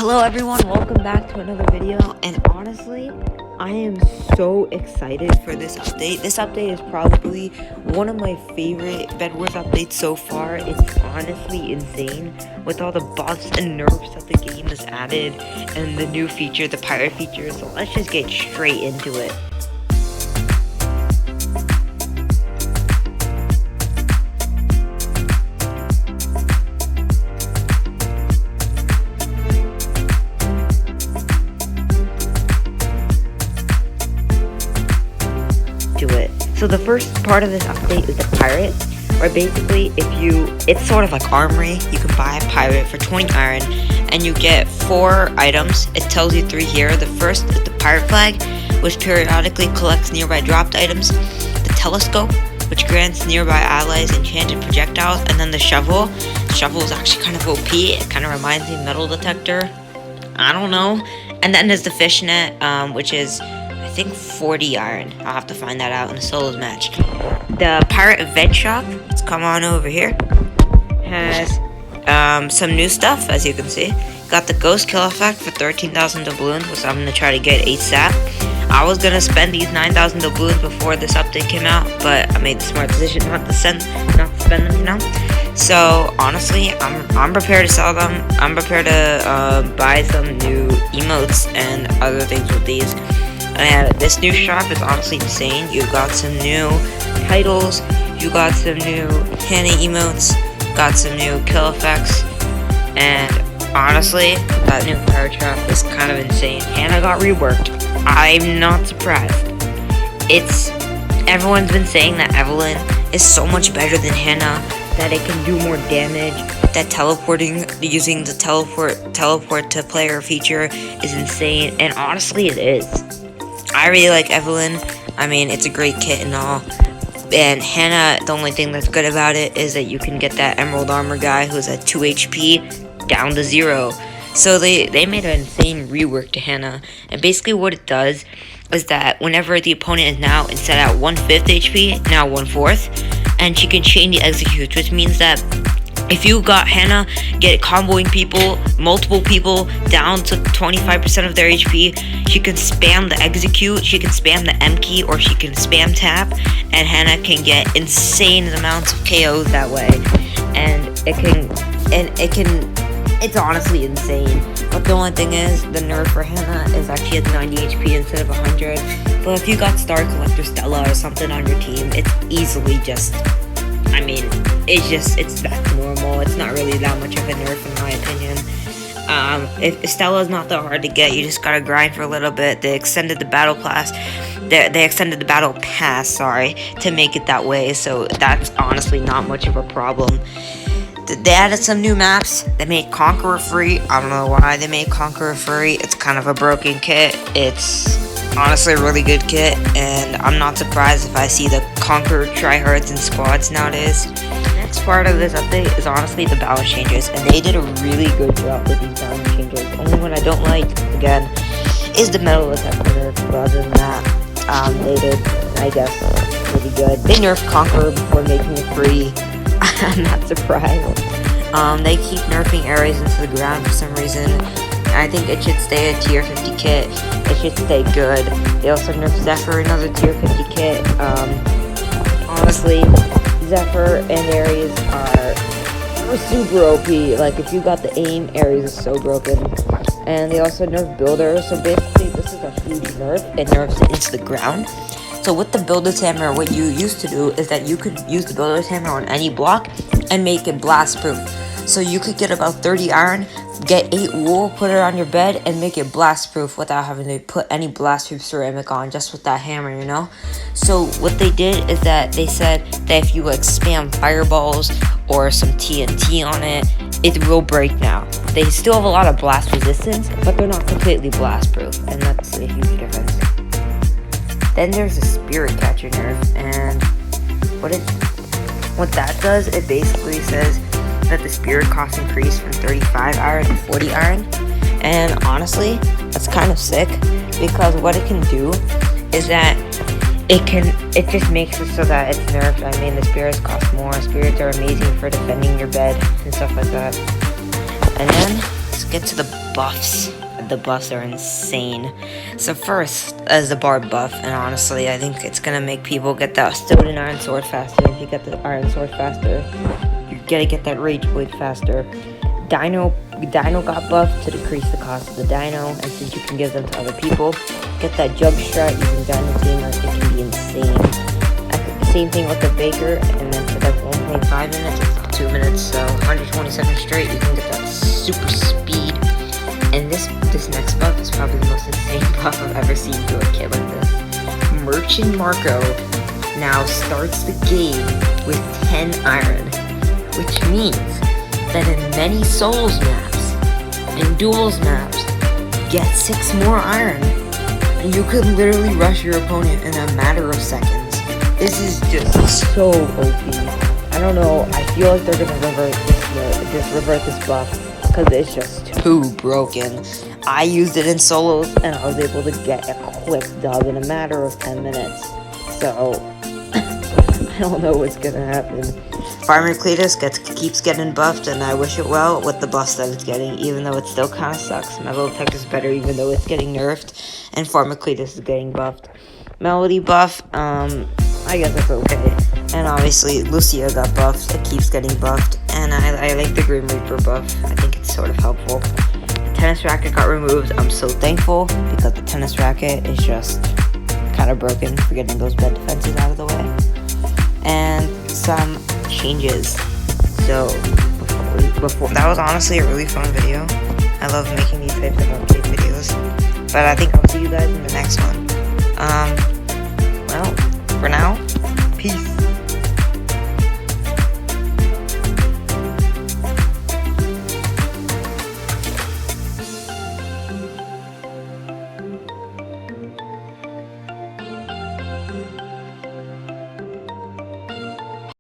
Hello everyone, welcome back to another video, and honestly, I am so excited for this update. This update is probably one of my favorite Bedwars updates so far. It's honestly insane with all the buffs and nerfs that the game has added and the new feature, the pirate feature, so let's just get straight into it. So the first part of this update is the pirate, where basically it's sort of like armory. You can buy a pirate for 20 iron and you get 4 items. It tells you 3 here. The first is the pirate flag, which periodically collects nearby dropped items, the telescope, which grants nearby allies enchanted projectiles, and then the shovel. The shovel is actually kind of OP. It kind of reminds me of metal detector. I don't know. And then there's the fishnet, which is I think 40 iron. I'll have to find that out in a solos match. The pirate event shop, let's come on over here, has some new stuff, as you can see. Got the ghost kill effect for 13,000 doubloons, which I'm gonna try to get ASAP. I was gonna spend these 9,000 doubloons before this update came out, but I made the smart decision not to spend them, you know. So honestly, I'm prepared to sell them. I'm prepared to buy some new emotes and other things with these. And this new shop is honestly insane. You got some new titles, you got some new Hannah emotes, got some new kill effects, and honestly, that new pirate shop is kind of insane. Hannah got reworked. I'm not surprised. Everyone's been saying that Evelyn is so much better than Hannah, that it can do more damage, that using the teleport to player feature is insane, and honestly it is. I really like Evelyn. I mean, it's a great kit and all. And Hannah, the only thing that's good about it is that you can get that emerald armor guy who's at 2 HP down to 0. So they made an insane rework to Hannah. And basically what it does is that whenever the opponent is now instead at 1/5 HP, now 1/4, and she can chain the executes, which means that if you got Hannah get comboing people, multiple people down to 25% of their HP, she can spam the execute, she can spam the M key, or she can spam tap, and Hannah can get insane amounts of KOs that way. And it's honestly insane. But the only thing is, the nerf for Hannah is actually at 90 HP instead of 100. But if you got Star Collector Stella or something on your team, it's easily just, I mean, it's back to normal. It's not really that much of a nerf in my opinion. If Stella's not that hard to get, you just gotta grind for a little bit. They extended the battle pass. They extended the battle pass, sorry, to make it that way. So that's honestly not much of a problem. They added some new maps. They made Conqueror free. I don't know why they made Conqueror free. It's kind of a broken kit. It's honestly a really good kit, and I'm not surprised if I see the Conqueror tryhards and squads nowadays. The next part of this update is honestly the balance changes, and they did a really good job with these balance changes. Only one I don't like, again, is the metal detector, but other than that, they did, I guess, pretty good. They nerfed Conqueror before making it free. I'm not surprised. They keep nerfing areas into the ground for some reason. I think it should stay a tier 50 kit. It should stay good. They also nerfed Zephyr, another tier 50 kit. Honestly, Zephyr and Ares are super OP. Like, if you got the aim, Ares is so broken. And they also nerfed Builder. So basically, this is a huge nerf. It nerfs it into the ground. So with the Builder's Hammer, what you used to do is that you could use the Builder's Hammer on any block and make it blast proof. So you could get about 30 iron, get 8 wool, put it on your bed, and make it blast proof without having to put any blast proof ceramic on, just with that hammer, you know? So what they did is that they said that if you like spam fireballs or some TNT on it, it will break now. They still have a lot of blast resistance, but they're not completely blast proof, and that's a huge difference. Then there's a spirit catcher nerf, and what that does, it basically says that the spirit cost increased from 35 iron to 40 iron. And honestly, that's kind of sick, because what it can do is that it just makes it so that it's nerfed. I mean, the spirits cost more. Spirits are amazing for defending your bed and stuff like that. And then let's get to the buffs. The buffs are insane. So first is the barb buff, and honestly, I think it's gonna make people get the Stolen Iron Sword faster. If you get the Iron Sword faster, you're gonna get that Rage Blade faster. Dino got buffed to decrease the cost of the Dino, and since you can give them to other people, get that Jug Strat using Dino Tamer. It can be insane. Same thing with the Baker, and then for that 1.5 minutes, it's 2 minutes, so 120 seconds straight, you can get that super speed. And this next buff is probably the most insane buff I've ever seen to a kid like this. Merchant Marco now starts the game with 10 iron, which means that in many Souls maps and Duels maps, get 6 more iron, and you could literally rush your opponent in a matter of seconds. This is just so OP. I don't know, I feel like they're gonna revert this buff, because it's just too broken. I used it in solos, and I was able to get a quick dub in a matter of 10 minutes. So, I don't know what's gonna happen. Farmer Cletus keeps getting buffed, and I wish it well with the buffs that it's getting, even though it still kind of sucks. Melody Tech is better, even though it's getting nerfed, and Farmer Cletus is getting buffed. Melody buff, I guess it's okay. And obviously, Lucia got buffed. It keeps getting buffed. And I like the Grim Reaper buff. I think it's sort of helpful. The tennis racket got removed. I'm so thankful, because the tennis racket is just kind of broken for getting those bed defenses out of the way. And some changes. So, before that was honestly a really fun video. I love making these types of update videos. But I think I'll see you guys in the next one. Well, for now,